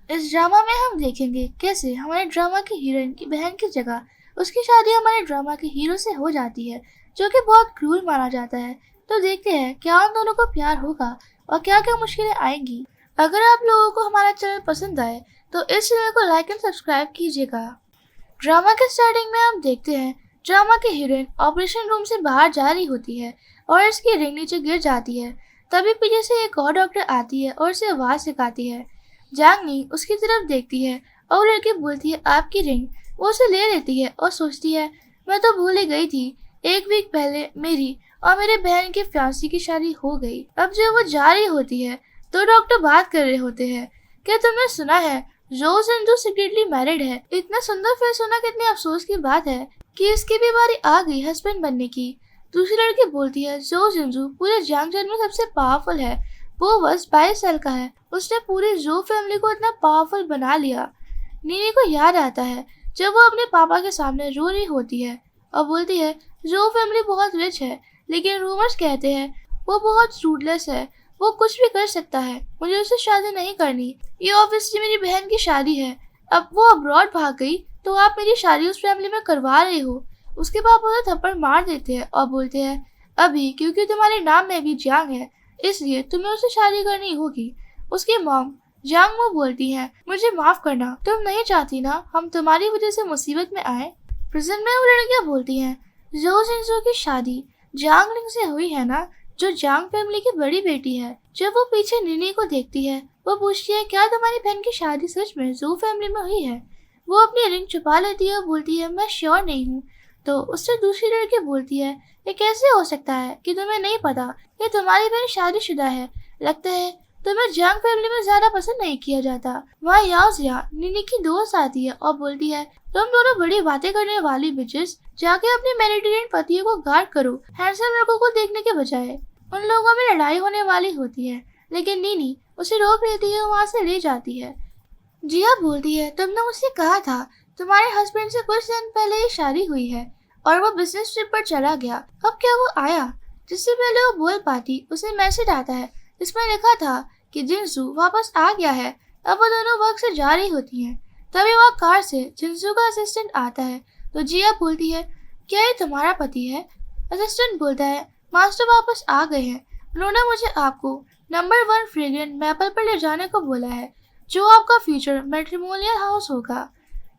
इस ड्रामा में हम देखेंगे कैसे हमारे ड्रामा की हीरोइन की बहन की जगह उसकी शादी हमारे ड्रामा के हीरो से हो जाती है, जो कि बहुत क्रूर माना जाता है। तो देखते हैं क्या उन दोनों को प्यार होगा और क्या क्या मुश्किलें आएंगी। अगर आप लोगों को हमारा चैनल पसंद आए तो इस चैनल को लाइक एंड सब्सक्राइब कीजिएगा। ड्रामा के स्टार्टिंग में हम देखते हैं ड्रामा की हीरोइन ऑपरेशन रूम से बाहर जा रही होती है और इसकी रिंग नीचे गिर जाती है। तभी पीछे से एक और डॉक्टर आती है और उसे आवाज सिखाती है। जांगनी उसकी तरफ देखती है और वो लड़की बोलती है आपकी रिंग। वो उसे ले लेती है और सोचती है मैं तो भूल ही गई थी, एक वीक पहले मेरी और मेरे बहन के फियांसी की शादी हो गई। अब जब वो जा रही होती है तो डॉक्टर बात कर रहे होते हैं। क्या तुमने सुना है जो सिंधु सीक्रेटली मैरिड है? इतना सुंदर फेस होना कितने अफसोस की बात है कि इसकी भी बारी आ गई हस्बैंड बनने की। दूसरी लड़की बोलती है जो जिंजू पूरे जांगजन में सबसे पावरफुल है। वो बस 22 साल का है, उसने पूरी जो फैमिली को इतना पावरफुल बना लिया। नीनी को याद आता है जब वो अपने पापा के सामने रो रही होती है और बोलती है जो फैमिली बहुत रिच है, लेकिन रूमर्स कहते हैं वो बहुत रूडलेस है, वो कुछ भी कर सकता है, मुझे उससे शादी नहीं करनी। ये ऑब्वियसली मेरी बहन की शादी है, अब वो अब्रॉड भाग गई तो आप मेरी शादी उस फैमिली में करवा रहे हो। उसके पापा उसे थप्पड़ मार देते हैं और बोलते हैं अभी क्योंकि तुम्हारे नाम में भी जांग है इसलिए तुम्हें उससे शादी करनी होगी। उसकी मॉम जांगमो बोलती है मुझे माफ करना, तुम नहीं चाहती ना हम तुम्हारी वजह से मुसीबत में आए। प्रेजेंट में वो लड़कियां बोलती हैं जो जिंजू की शादी जांग लिंग से हुई है ना, जो जांग फैमिली की बड़ी बेटी है। जब वो पीछे निनी को देखती है वो पूछती है क्या तुम्हारी बहन की शादी सच में जो फैमिली में हुई है? वो अपनी रिंग छुपा लेती है और बोलती है मैं श्योर नहीं हूँ। तो उससे दूसरी लड़की बोलती है ये कैसे हो सकता है कि तुम्हें नहीं पता, ये तुम्हारी बहन शादीशुदा है, लगता है तुम्हें जांग फैमिली में ज्यादा पसंद नहीं किया जाता। वहाँ याओजिया निनी की दोस्त आती है और बोलती है तुम दोनों बड़ी बातें करने वाली बिचेस जाके अपने मेडिटेरियन पतियों को गार्ड करो हैंडसम लड़कों को देखने के बजाय। उन लोगों में लड़ाई होने वाली होती है लेकिन नीनी उसे रोक लेती है और वहाँ से ले जाती है। जिया बोलती है तुमने मुझसे कहा था तुम्हारे हस्बैंड से कुछ दिन पहले ही शादी हुई है और वो बिजनेस ट्रिप पर चला गया, अब क्या वो आया? जिससे पहले वो बोल पाती उसे मैसेज आता है जिसमें लिखा था कि जिंसू वापस आ गया है। अब वो दोनों वर्क से जा रही होती हैं। तभी वह कार से जिंसू का असिस्टेंट आता है तो जिया बोलती है क्या ये तुम्हारा पति है? असिस्टेंट बोलता है मास्टर वापस आ गए हैं, उन्होंने मुझे आपको नंबर 1 फ्रेग्रेंट मैपल पर ले जाने को बोला है जो आपका फ्यूचर मैट्रिमोनियल हाउस होगा।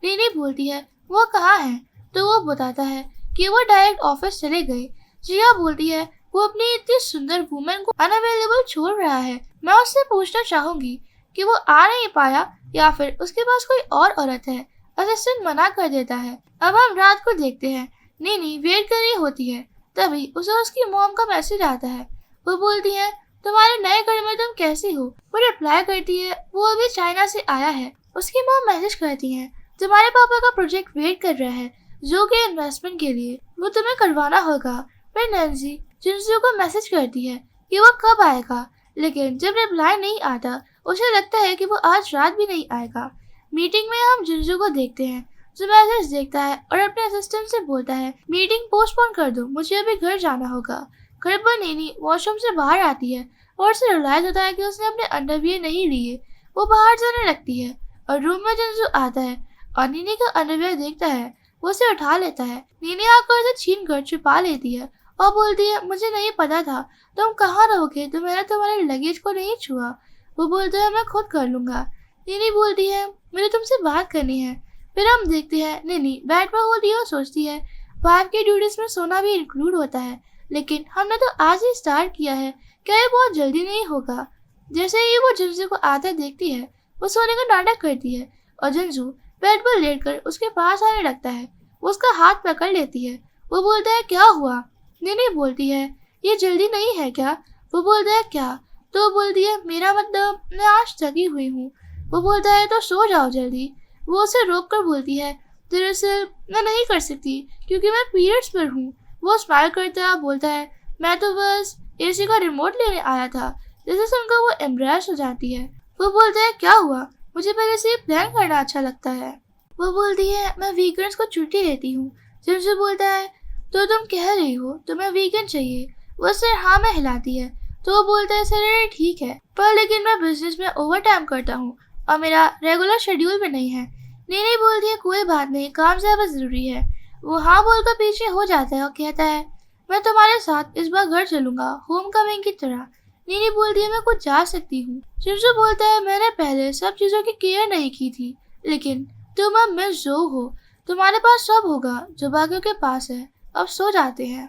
नीनी बोलती है वो कहाँ है? तो वो बताता है कि वो डायरेक्ट ऑफिस चले गए। जिया बोलती है वो अपनी इतनी सुंदर वुमेन को अनअवेलेबल छोड़ रहा है, मैं उससे पूछना चाहूंगी कि वो आ नहीं पाया या फिर उसके पास कोई और औरत है। असिस्टेंट मना कर देता है। अब हम रात को देखते हैं नीनी वेट कर रही होती है, तभी उसे उसकी मॉम का मैसेज आता है। वो बोलती है तुम्हारे नए घर में तुम कैसी हो? वो रिप्लाई करती है वो अभी चाइना से आया है। उसकी मॉम मैसेज करती है तुम्हारे पापा का प्रोजेक्ट वेट कर रहा है जो कि इन्वेस्टमेंट के लिए, वो तुम्हें करवाना होगा। फिर नैन्सी जिंसू को मैसेज करती है कि वो कब आएगा, लेकिन जब रिप्लाई नहीं आता उसे लगता है कि वो आज रात भी नहीं आएगा। मीटिंग में हम जिंसू को देखते हैं जो मैसेज देखता है और अपने असिस्टेंट से बोलता है मीटिंग पोस्टपोन कर दो, मुझे अभी घर जाना होगा। घर पर नीनी वॉशरूम से बाहर आती है और उसे रियलाइज होता है कि उसने अपने अंडरवियर नहीं लिए। वो बाहर जाने लगती है और रूम में जिंसू आता है और नीनी का अंडरवियर देखता है, वो उसे उठा लेता है। नीनी आकर उसे छीन कर छुपा लेती है और बोलती है मुझे नहीं पता था तुम कहाँ रहोगे तो मैंने तुम्हारे लगेज को नहीं छुआ। वो बोलता है मैं खुद कर लूंगा। नीनी बोलती है मुझे तुमसे बात करनी है। फिर हम देखते हैं नीनी बेड पर होती है और सोचती है वाइफ के ड्यूटीज में सोना भी इंक्लूड होता है, लेकिन हमने तो आज ही स्टार्ट किया है, क्या ये बहुत जल्दी नहीं होगा? जैसे ही वो जिंसू को आता देखती है वो सोने का नाटक करती है और जिंसू बेड पर लेटकर उसके पास आने लगता है। वो उसका हाथ पकड़ लेती है। वो बोलता है क्या हुआ? नीनी बोलती है ये जल्दी नहीं है क्या? वो बोलता है क्या? तो वो बोलती है मेरा मतलब मैं आज थकी हुई हूँ। वो बोलता है तो सो जाओ जल्दी। वो उसे रोक कर बोलती है दरअसल मैं नहीं कर सकती क्योंकि मैं पीरियड्स पर हूँ। वो स्माइल करता है बोलता है मैं तो बस एसी का रिमोट लेने आया था। जैसे सुनकर वो एम्ब्रेस हो जाती है। वो बोलता है क्या हुआ? मुझे पहले से प्लान करना अच्छा लगता है। वो बोलती है मैं वीकेंड्स को छुट्टी लेती हूँ। जिनसे बोलता है तो तुम कह रही हो तुम्हें वीकेंड चाहिए? वो सर हाँ में हिलाती है। तो वो बोलता है सर ठीक है पर लेकिन मैं बिजनेस में ओवर टाइम करता हूँ और मेरा रेगुलर शेड्यूल भी नहीं है। नीनी बोलती है कोई बात नहीं, काम ज्यादा जरूरी है। वो हाँ बोलकर पीछे हो जाता है और कहता है मैं तुम्हारे साथ इस बार घर चलूंगा, होम कमिंग की तरह। नीनी बोलती है मैं कुछ जा सकती हूँ। जिनसू बोलता है मैंने पहले सब चीजों की केयर नहीं की थी, लेकिन तुम अब मिस जो हो, तुम्हारे पास सब होगा जो बाकियों के पास है। अब सो जाते हैं।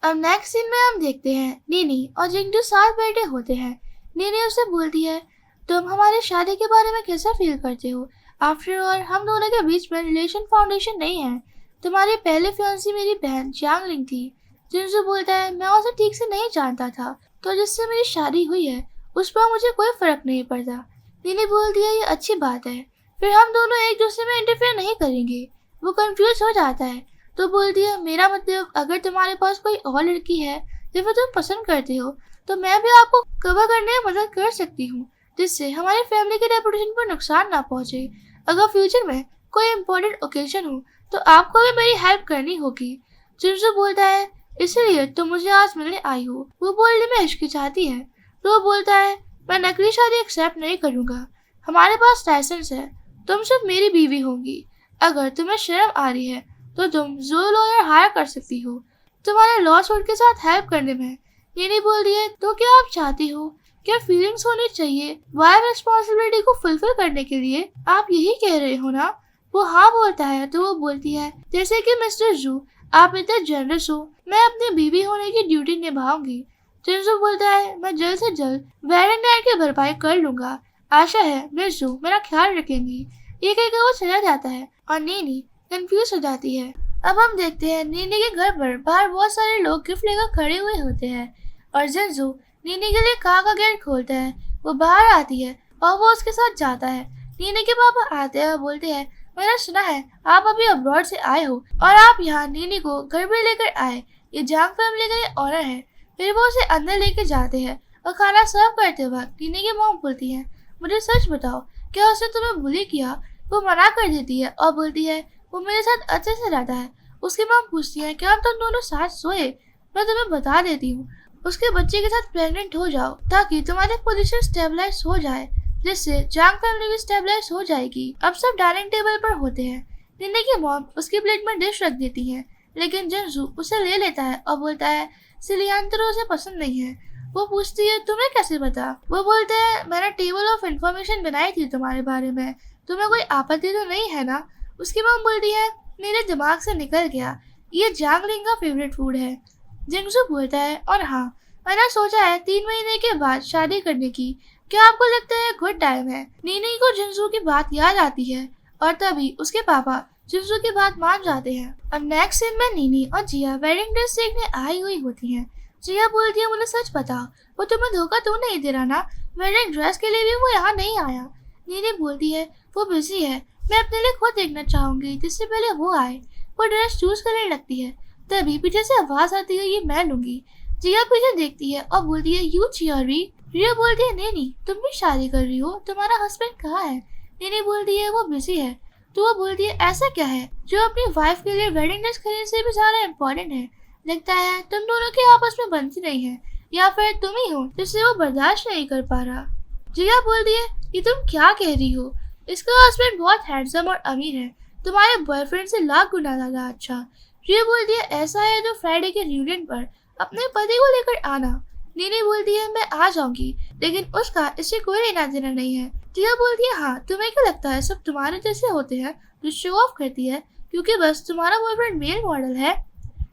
अब नेक्स्ट सीन में हम देखते हैं नीनी और जिंगडू साथ बैठे होते हैं। नीनी उससे बोलती है तुम हमारी शादी के बारे में कैसा फील करते हो? आफ्टर ऑल हम दोनों के बीच में रिलेशन फाउंडेशन नहीं है। तुम्हारी पहले फियांसी मेरी बहन चांगलिंग थी। जिनसू बोलता है मैं उसे ठीक से नहीं जानता था, तो जिससे मेरी शादी हुई है उस पर मुझे कोई फर्क नहीं पड़ता। नीनी बोलती है ये अच्छी बात है, फिर हम दोनों एक दूसरे में इंटरफेयर नहीं करेंगे। वो कंफ्यूज हो जाता है तो बोलती है मेरा मतलब अगर तुम्हारे पास कोई और लड़की है जिसे तुम पसंद करते हो तो मैं भी आपको कवर करने में मदद कर सकती हूँ, जिससे हमारी फैमिली के रेपुटेशन पर नुकसान ना पहुँचे। अगर फ्यूचर में कोई इम्पोर्टेंट ओकेजन हो तो आपको भी मेरी हेल्प करनी होगी। जिनसू बोलता है इसलिए तुम मुझे आज मिलने आई हो। वो बोलने में हिचकिचाती है तो वो बोलता है मैं नकली शादी एक्सेप्ट नहीं करूँगा। हमारे पास लाइसेंस है, तुम सिर्फ मेरी बीवी होगी। अगर तुम्हें शर्म आ रही है तो तुम जो लॉयर हायर कर सकती हो तुम्हारे लॉ सूट के साथ हेल्प करने में। नीनी बोलती है तो क्या आप चाहती हो? क्या फीलिंग्स होनी चाहिए वाइफ रिस्पॉन्सिबिलिटी को फुलफिल करने के लिए? आप यही कह रहे हो ना? वो हाँ बोलता है तो वो बोलती है जैसे कि मिस्टर जू आप इतने जनरस हो, मैं अपनी बीवी होने की ड्यूटी निभाऊंगी। जिनसू बोलता है मैं जल्द से जल्द वेलेंटाइन की भरपाई कर लूंगा। आशा है मिस जू मेरा ख्याल रखेंगी। ये कहकर वो चला जाता है और नीनी कंफ्यूज हो जाती है। अब हम देखते हैं नीनी के घर पर बाहर बहुत सारे लोग गिफ्ट लेकर खड़े हुए होते हैं और जिनसू नीनी के लिए कार का गेट खोलता है। वो बाहर आती है और वो उसके साथ जाता है। नीनी के पापा आते हैं और बोलते हैं मैंने सुना है आप अभी अब्रॉड से आए हो और आप यहाँ नीनी को घर पर लेकर आए। ये जांग फैमिली का ये ऑनर है। फिर वो उसे अंदर लेकर जाते हैं और खाना सर्व करते वक्त नीनी की मॉम बोलती है मुझे सच बताओ क्या उसने तुम्हें बुली किया? वो मना कर देती है और बोलती है वो मेरे साथ अच्छे से रहता है। उसकी मॉम पूछती है क्या तुम दोनों साथ सोए? मैं तुम्हें बता देती हूँ, उसके बच्चे के साथ प्रेग्नेंट हो जाओ ताकि तुम्हारी पोजीशन स्टेबलाइज हो जाए, जिससे जांग फैमिली भी स्टेबलाइज हो जाएगी। अब सब डाइनिंग टेबल पर होते हैं। नीनी की मॉम उसकी प्लेट में डिश रख देती है, लेकिन जिनसू उसे ले लेता है और बोलता है सिलियांतरो उसे पसंद नहीं है। वो पूछती है तुम्हें कैसे पता? वो बोलते हैं मैंने टेबल ऑफ इन्फॉर्मेशन बनाई थी तुम्हारे बारे में, तुम्हें कोई आपत्ति तो नहीं है ना? उसकी मॉम बोलती है मेरे दिमाग से निकल गया, ये जांगलिंग का फेवरेट फूड है। जिंगसू बोलता है और हाँ मैंने सोचा है 3 महीने के बाद शादी करने की, क्या आपको लगता है गुड टाइम है? नीनी को जिंगसू की बात याद आती है और तभी उसके पापा जिंगसू की बात मान जाते हैं। अब नेक्स्ट सीन में नीनी और जिया वेडिंग ड्रेस देखने आई हुई होती हैं। जिया बोलती है मुझे सच बताओ वो तुम्हें धोखा तो नहीं दे रहा ना? वेडिंग ड्रेस के लिए भी वो यहाँ नहीं आया। नीनी बोलती है वो बिजी है, मैं अपने लिए खुद देखना चाहूंगी जिससे पहले वो आए। वो ड्रेस चूज करने लगती है, तभी पीछे से आवाज आती है ये मैं लूंगी। जिया पीछे देखती है और बोलती है यू चियरी। रिया बोलती है नीनी तुम भी शादी कर रही हो, तुम्हारा हस्बैंड कहाँ है? नीनी बोलती है वो बिजी है। तो वो बोलती है ऐसा क्या है जो अपनी वाइफ के लिए वेडिंग ड्रेस खरीदने से भी ज्यादा इम्पोर्टेंट है? लगता है तुम दोनों की आपस में बनती नहीं है, या फिर तुम ही हो जिससे वो बर्दाश्त नहीं कर पा रहा। जिया बोलती है ये तुम क्या कह रही हो? इसका हस्बैंड बहुत हैंडसम और अमीर है, तुम्हारे बॉयफ्रेंड से लाख गुना ज्यादा अच्छा। रिया बोलती है ऐसा है तो फ्राइडे के रियूनियन पर अपने पति को लेकर आना। नीनी बोलती है मैं आ जाऊंगी, लेकिन उसका इससे कोई लेना देना नहीं है। जिया बोलती है हाँ तुम्हें क्या लगता है सब तुम्हारे जैसे होते हैं जो शो ऑफ करती है क्योंकि बस तुम्हारा बॉयफ्रेंड मेल मॉडल है?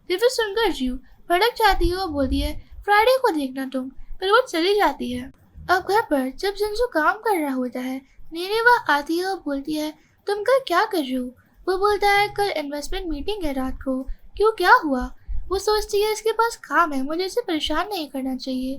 फिर सुनकर जीव भड़क जाती है और बोलती है फ्राइडे को देखना तुम। फिर वो चली जाती है। अब घर पर जब जिंसू काम कर रहा होता है, नीनी वह आती है और बोलती है तुम कल क्या कर रहे हो? वो बोलता है कल इन्वेस्टमेंट मीटिंग है रात को। क्यों क्या हुआ? वो सोचती है इसके पास काम है, मुझे इसे परेशान नहीं करना चाहिए।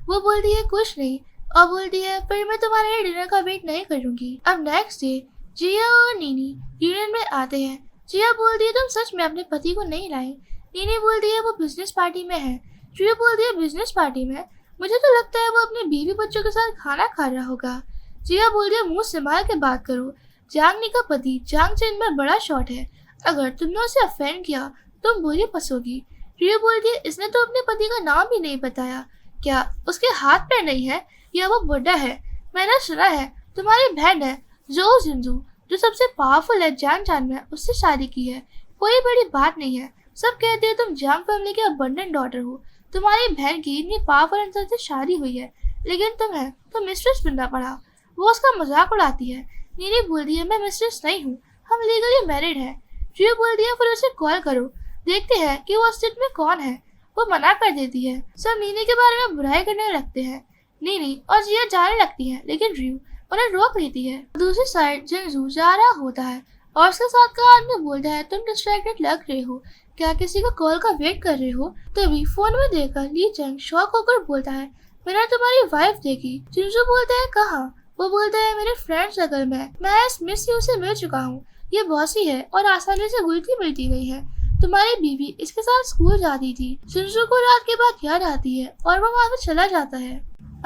वो बोलती है कुछ नहीं और बोलती है फिर मैं तुम्हारे डिनर का वेट नहीं करूंगी। अब नेक्स्ट डे जिया और नीनी यूनियन में आते हैं। जिया बोलती है तुम सच में अपने पति को नहीं लाई? नीनी बोलती है वो बिजनेस पार्टी में है। जिया बोलती है बिजनेस पार्टी में? मुझे तो लगता है वो अपने बीवी बच्चों के साथ खाना खा रहा होगा। जिया बोलती है मुंह संभाल के बात करो, जांगनी का पति जांग चेन में बड़ा शॉट है, अगर तुमने उसे ऑफेंड किया तुम बुरी फंसोगी। रिया बोलती है इसने तो अपने पति का नाम भी नहीं बताया, क्या उसके हाथ पैर नहीं है या वो बुढ़ा है? मैंने सुना है तुम्हारी बहन है जो जिंजू, जो सबसे पावरफुल है जान जान में, उससे शादी की है। कोई बड़ी बात नहीं है। सब कहते हैं तुम जांग फैमिली के अबंडेंट डॉटर हो। तुम्हारी बहन की इतनी पावरफुल इंसान से शादी हुई है, लेकिन तुम्हें तो मिस्ट्रेस बनना पड़ा। वो उसका मजाक उड़ाती है। नीनी बोलती है मैं मिस्ट्रेस नहीं हूँ, हम लीगली मैरिड है। जियो बोलती है फिर उसे कॉल करो, देखते हैं कि वो अस्तित्व में कौन है। वो मना कर देती है। सब नीनी के बारे में बुराई करने लगते हैं। नीनी और जिया जाने लगती है, लेकिन रियो उन्हें रोक लेती है। दूसरी साइड जिंजू जा रहा होता है और उसके साथ का आदमी बोलता है तुम डिस्ट्रैक्टेड लग रहे हो, क्या किसी का कॉल का वेट कर रहे हो? तभी फोन में देखकर ली चंग शॉक होकर बोलता है मैंने तुम्हारी वाइफ देखी। जिंजू बोलता है कहाँ? वो बोलता है मेरे फ्रेंड सर्कल में, मैं इस मिस यू से मिल चुका हूँ। ये बॉसी है और आसानी से घुलती मिलती गई है। तुम्हारी बीवी इसके साथ स्कूल जाती थी। जिंजू को रात के बाद याद आती है और वो वहाँ पे चला जाता है।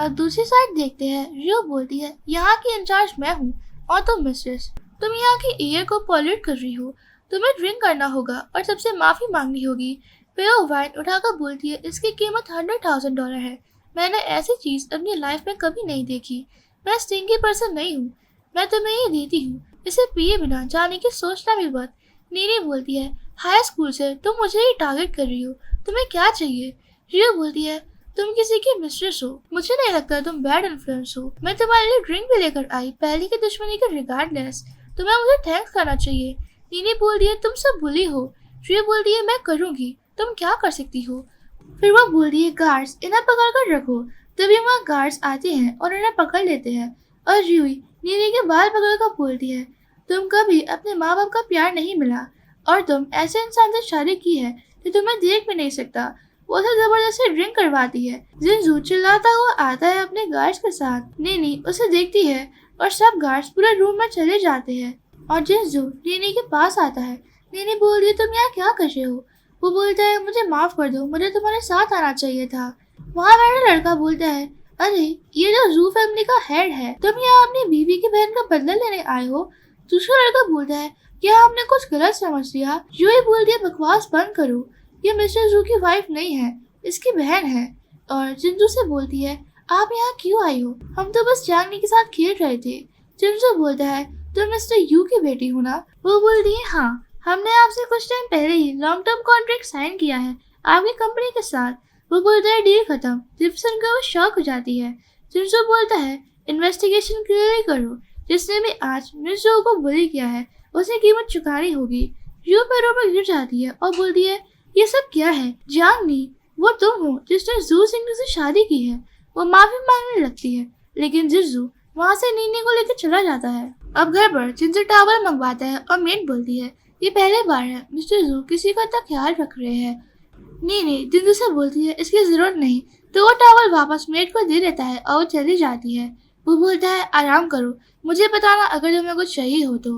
और दूसरी साइड देखते हैं, रियो बोलती है यहाँ की इंचार्ज मैं हूँ और तुम मिस्ट्रेस। तुम यहाँ की एयर को पॉल्यूट कर रही हो, तुम्हें ड्रिंक करना होगा और सबसे माफी मांगनी होगी। पेयो वाइन उठाकर बोलती है इसकी कीमत $100,000 है। मैंने ऐसी चीज अपनी लाइफ में कभी नहीं देखी। मैं स्टिंगी पर्सन नहीं हूँ, मैं तुम्हें ये देती हूँ, इसे पिए बिना जाने की सोचना भी मत। नीनी बोलती है हाई स्कूल से तुम मुझे ही टारगेट कर रही हो, तुम्हें क्या चाहिए? रियो बोलती है तुम किसी की मिस्ट्रेस हो, मुझे नहीं लगता तुम बैड इन्फ्लुएंस हो। मैं तुम्हारे लिए ड्रिंक भी लेकर आई, पहले की दुश्मनी के रिगार्डलेस। तुम्हें मुझे थैंक्स करना चाहिए। नीनी बोलती है तुम सब बुली हो। रियो बोलती है मैं करूँगी, तुम क्या कर सकती हो? फिर वो बोलती है गार्ड्स इन्हें पकड़ कर रखो। तभी वहाँ गार्ड्स आते हैं और इन्हें पकड़ लेते हैं और रियो नीनी के बाल पकड़ कर बोलती है तुम कभी अपने माँ बाप का प्यार नहीं मिला और तुम ऐसे इंसान से शादी की है जो तुम्हें देख भी नहीं सकता। वो उसे जबरदस्ती ड्रिंक करवाती है। जिंजू चिल्लाता हुआ आता है अपने गार्ड्स के साथ। नीनी उसे देखती है और सब गार्ड्स पूरे रूम में चले जाते हैं और जिंजू नीनी के पास आता है। नीनी बोलती है तुम यहाँ क्या कर रहे हो? वो बोलता है मुझे माफ कर दो, मुझे तुम्हारे साथ आना चाहिए था। वहाँ बैठा लड़का बोलता है अरे ये जो जू फैमिली का हेड है, तुम यहाँ अपनी बीवी की बहन का बदला लेने आए हो? दूसरा लड़का बोलता है क्या आपने कुछ गलत समझ लिया? यूही बोलती है बकवास बंद करो, ये मिस्टर जू की वाइफ नहीं है, इसकी बहन है। और जिंजू से बोलती है आप यहाँ क्यों आई हो? हम तो बस चांगनी के साथ खेल रहे थे। जिंजू बोलता है तुम मिस्टर यू की बेटी हो ना? वो बोलती है हाँ, हमने आपसे कुछ टाइम पहले ही लॉन्ग टर्म कॉन्ट्रैक्ट साइन किया है आपकी कंपनी के साथ। वो बोलता है डील खत्म। जब सुनकर वो शॉक हो जाती है। जिंजू बोलता है इन्वेस्टिगेशन क्लियर करो, जिसने भी आज मिस जो को बुली किया है उसे कीमत चुकानी होगी। यू पैरों पर गिर जाती है और बोलती है ये सब क्या है? जांगनी वो तुम हो जिसने जू सिंह से शादी की है। वो माफी मांगने लगती है, लेकिन जिजू वहाँ से नीनी को लेकर चला जाता है। अब घर पर जिनसे टावल मंगवाता है और मेड बोलती है ये पहले बार है मिस्टर जू किसी का इतना ख्याल रख रहे हैं। नीनी जिंदू से बोलती है इसकी जरूरत नहीं, तो वो टावल वापस मेड को दे देता है और वो चली जाती है। वो बोलता है आराम करो, मुझे बताना अगर तुम्हें कुछ चाहिए हो तो।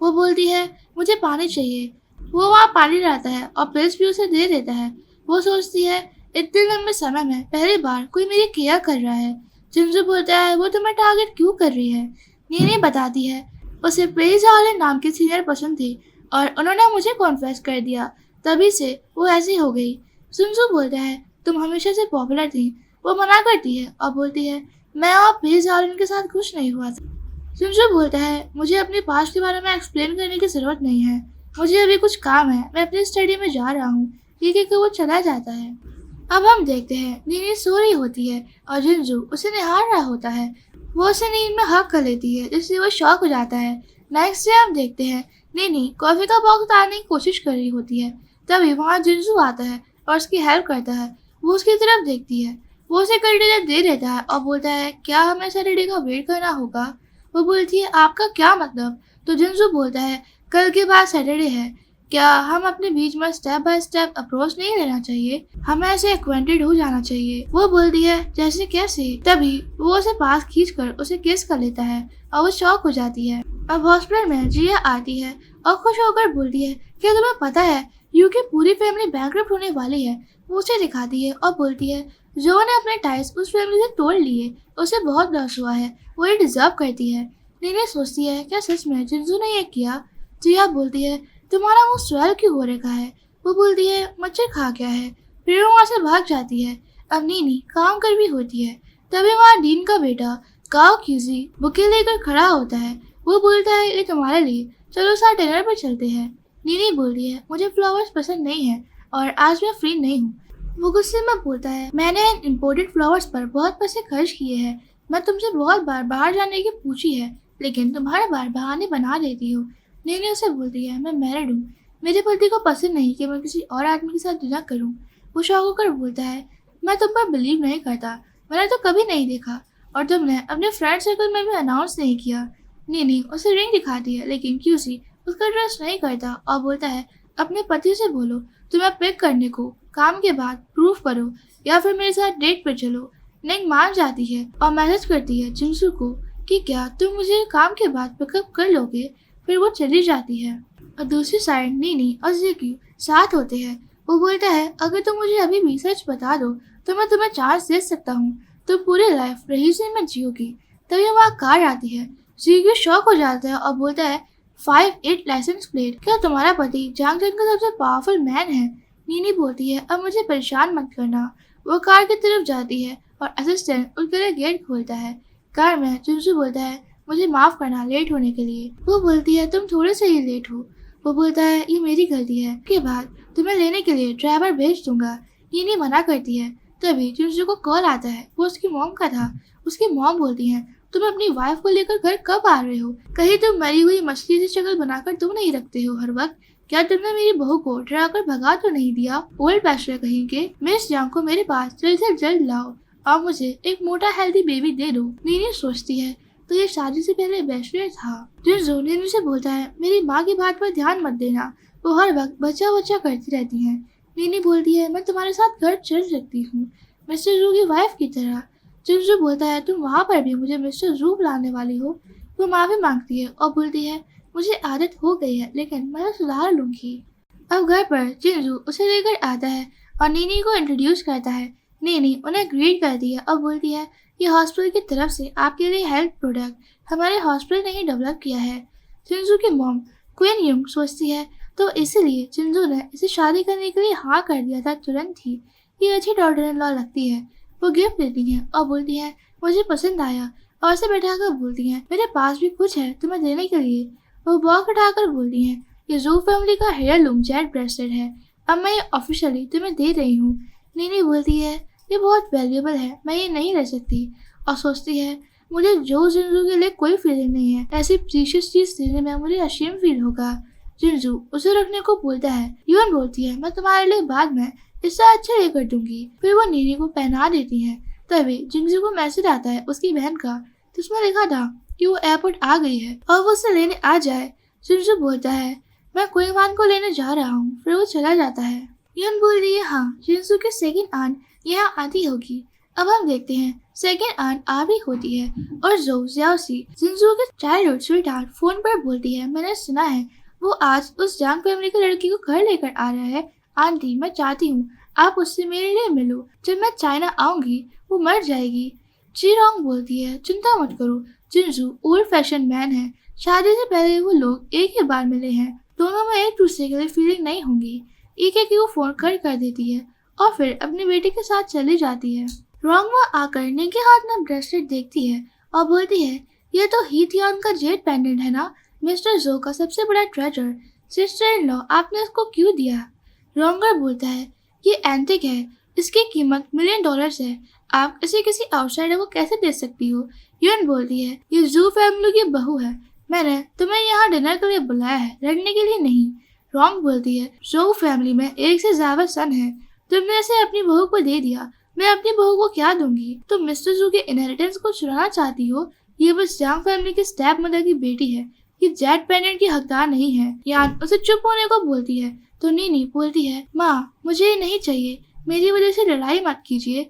वो बोलती है मुझे पानी चाहिए। वो वहाँ पानी लाता है और पिल्स भी उसे दे देता है। वो सोचती है इतने लंबे समय में पहली बार कोई मेरी केयर कर रहा है। जिंजू बोलता है वो तुम्हें टारगेट क्यों कर रही है? नीनी बताती है उसे पेज वाले नाम के सीनियर पसंद थे और उन्होंने मुझे कॉन्फेस कर दिया, तभी से वो ऐसी हो गई। जिंजू बोलता है तुम हमेशा से पॉपुलर थी। वो मना करती है और बोलती है मैं और पेज वाले के साथ कुछ नहीं हुआ था। जिंजू बोलता है मुझे अपने पास्ट के बारे में एक्सप्लेन करने की जरूरत नहीं है, मुझे अभी कुछ काम है, मैं अपनी स्टडी में जा रहा हूँ। ये कहकर वो चला जाता है। अब हम देखते हैं नीनी सो रही होती है और जिंजू उसे निहार रहा होता है। वो उसे नींद में हक कर लेती है जिससे वो शॉक हो जाता है। नेक्स्ट डे हम देखते हैं नीनी कॉफी का बॉक्स उतारने की कोशिश कर रही होती है। तभी वहाँ जिंजू आता है और उसकी हेल्प करता है। वो उसकी तरफ देखती है, वो उसे कंटेनर दे देता है और बोलता है क्या हमें सैटरडे का वेट करना होगा? वो बोलती है आपका क्या मतलब? तो जिंजू बोलता है कल के बाद सैटरडे है, क्या हम अपने बीच में स्टेप बाय स्टेप अप्रोच नहीं लेना चाहिए? हमें ऐसे एक्वेंटेड हो जाना चाहिए। वो बोलती है जैसे कैसे? तभी वो उसे पास खींचकर उसे किस कर लेता है और वो शॉक हो जाती है। अब हॉस्पिटल में जिया आती है और खुश होकर बोलती है क्या तुम्हें पता है यू की पूरी फैमिली बैंकरप्ट होने वाली है? वो उसे दिखाती है और बोलती है जो ने अपने टाइज उस फैमिली से तोड़ लिए, उसे बहुत लॉस हुआ है, वो ये डिजर्व करती है। नीनी सोचती है क्या सच में जिंजू ने ये किया? जिया बोलती है तुम्हारा मुंह स्वेल क्यों हो रखा है? वो बोलती है मच्छर खा गया है। फिर वो वहाँ से भाग जाती है। अब नीनी काम कर भी होती है। तभी वहाँ डीन का बेटा गाओ क्यूजी बुके लेकर खड़ा होता है। वो बोलता है ये तुम्हारे लिए, चलो साथ डिनर पर चलते हैं। नीनी बोलती है मुझे फ्लावर्स पसंद नहीं है और आज मैं फ्री नहीं हूँ। वो गुस्से में बोलता है मैंने इन इम्पोर्टेड फ्लावर्स पर बहुत पैसे खर्च किए हैं। मैं तुमसे बहुत बार बाहर जाने की पूछी है, लेकिन तुम हर बार बहाने बना देती हो। नीनी उसे बोलती है मैं मैरिड हूँ, मेरे पति को पसंद नहीं कि मैं किसी और आदमी के साथ डिनर करूँ। वो शौक होकर बोलता है मैं तुम पर बिलीव नहीं करता, मैंने तो कभी नहीं देखा, और तुमने अपने फ्रेंड सर्कल में भी अनाउंस नहीं किया। नीनी उसे रिंग दिखाती है, लेकिन क्यूसी उसका ट्रस्ट नहीं करता और बोलता है अपने पति से बोलो तुम्हें पिक करने को, काम के बाद प्रूफ करो या फिर मेरे साथ डेट पर चलो। निंग मान जाती है और मैसेज करती है जिंसू को कि क्या तुम मुझे काम के बाद पिकअप कर लोगे। फिर वो चली जाती है और दूसरी साइड नीनी और जेक्यू साथ होते हैं। वो बोलता है अगर तुम मुझे अभी भी सच बता दो तो मैं तुम्हें चांस दे सकता हूँ, तुम पूरी लाइफ रहीसी में जियोगी। तभी वहाँ कार आती है। जेक्यू शॉक हो जाता है और बोलता है 5-8 लाइसेंस प्लेट, क्या तुम्हारा पति जांगजन का सबसे पावरफुल मैन है। नीनी बोलती है अब मुझे परेशान मत करना। वो कार की तरफ जाती है और असिस्टेंट उसके लिए गेट खोलता है। कार में जिंसू बोलता है मुझे माफ करना लेट होने के लिए। वो बोलती है तुम थोड़े से ही लेट हो। वो बोलता है ये मेरी गलती है, के बाद तुम्हें लेने के लिए ड्राइवर भेज दूंगा। नीनी मना करती है। तभी जिंसू को कॉल आता है, वो उसकी मॉम का था। उसकी मॉम बोलती है तुम अपनी वाइफ को लेकर घर कब आ रहे हो, कहीं तुम मरी हुई मछली से शक्ल बनाकर तुम नहीं रखते हो हर वक्त। क्या तुमने मेरी बहू को डरा कर भगा तो नहीं दिया। ओल्ड बैचलर कहीं के, मिस जांग को मेरे पास जल्द से जल्द लाओ और मुझे एक मोटा हेल्दी बेबी दे दो। नीनी सोचती है तो ये शादी से पहले बैचलर था। जिंसू नीनी से बोलता है मेरी माँ की बात पर ध्यान मत देना, वो हर वक्त बच्चा बच्चा करती रहती है। नीनी बोलती है मैं तुम्हारे साथ घर चल सकती हूँ, मिस्टर जू की वाइफ की तरह। जिंसू बोलता है तुम वहाँ पर भी मुझे मिस्टर जू बुलाने वाली हो। वो माफी मांगती है और बोलती है मुझे आदत हो गई है लेकिन मैं सुधार लूंगी। अब घर पर जिंसू उसे लेकर आता है और नीनी को इंट्रोड्यूस करता है। नीनी उन्हें ग्रीट करती है और बोलती है ये हॉस्पिटल की तरफ से आपके लिए हेल्थ प्रोडक्ट हमारे हॉस्पिटल ने ही डेवलप किया है। जिंसू की मॉम क्वीन युंग सोचती है तो इसीलिए जिंसू ने इसे शादी करने के लिए हाँ कर दिया था तुरंत ही। ये अच्छी डॉटर इन लॉ लगती है। वो गिफ्ट देती है और बोलती है मुझे पसंद आया, और उसे बैठाकर बोलती है मेरे पास भी कुछ है तुम्हें देने के लिए। वो बॉक्स उठाकर बोलती है ये जू फैमिली का हेयरलूम जेट ब्रेसलेट है, अब मैं ये ऑफिशियली तुम्हें दे रही हूँ। नीनी बोलती है ये बहुत वैल्यूएबल है, मैं ये नहीं रह सकती, और सोचती है मुझे जो जिंसू के लिए कोई फीलिंग नहीं है, ऐसी प्रीशियस चीज देने में मुझे अशेम फील होगा। जिंसू उसे रखने को बोलता है। यून बोलती है मैं तुम्हारे लिए बाद में इससे अच्छे लेकर दूंगी। फिर वो नीनी को पहना देती है। तभी जिंसू को मैसेज आता है उसकी बहन का, जिसमें लिखा था कि वो एयरपोर्ट आ गई है और वो उसे लेने आ जाए। जिंसू बोलता है मैं क्विंगवान को लेने जा रहा हूँ। फिर वो चला जाता है। यून बोल रही है हाँ जिंसू की सेकंड आंट यहाँ आती होगी। अब हम देखते हैं सेकंड आंट आ भी होती है और जो जियाओसी जिंसू के चाइल्डहुड स्वीटहार्ट फोन पर बोलती है मैंने सुना है वो आज उस जांग फैमिली की लड़की को घर लेकर आ रहा है। आंटी मैं चाहती हूँ आप उससे मेरे लिए मिलो, जब मैं चाइना आऊंगी वो मर जाएगी। जीरोंग बोलती है चिंता मत करो, जिंसू ओल्ड फैशन मैन है, शादी से पहले वो लोग एक ही बार मिले हैं, दोनों में एक दूसरे के लिए फीलिंग नहीं होंगी। एक वो फोन कर देती है और फिर अपनी बेटी के साथ चली जाती है। रोंगवा आकर निंग के हाथ में ब्रेसलेट देखती है और बोलती है ये तो हीथियान का जेड पेंडेंट है ना, मिस्टर जो का सबसे बड़ा ट्रेजर। सिस्टर इन लॉ आपने इसको क्यों दिया। रोंगर बोलता है ये एंटिक है, इसकी कीमत $1 मिलियन है, आप इसे किसी आउटसाइडर को कैसे दे सकती हो। यून बोलती है ये जू फैमिली की बहू है, मैंने तुम्हें यहाँ डिनर के लिए बुलाया है, लड़ने के लिए नहीं। रोंग बोलती है जू फैमिली में एक से ज्यादा सन है, तुमने इसे अपनी बहू को दे दिया, मैं अपनी बहू को क्या दूंगी। तुम मिस्टर जू के इनहेरिटेंस को चुराना चाहती हो, ये बस जांग फैमिली की स्टेप मदर की बेटी है, ये जेट पेंडेंट की हकदार नहीं है। यान उसे चुप होने को बोलती है तो नीनी बोलती है माँ मुझे ये नहीं चाहिए, मेरी वजह से लड़ाई मत कीजिए।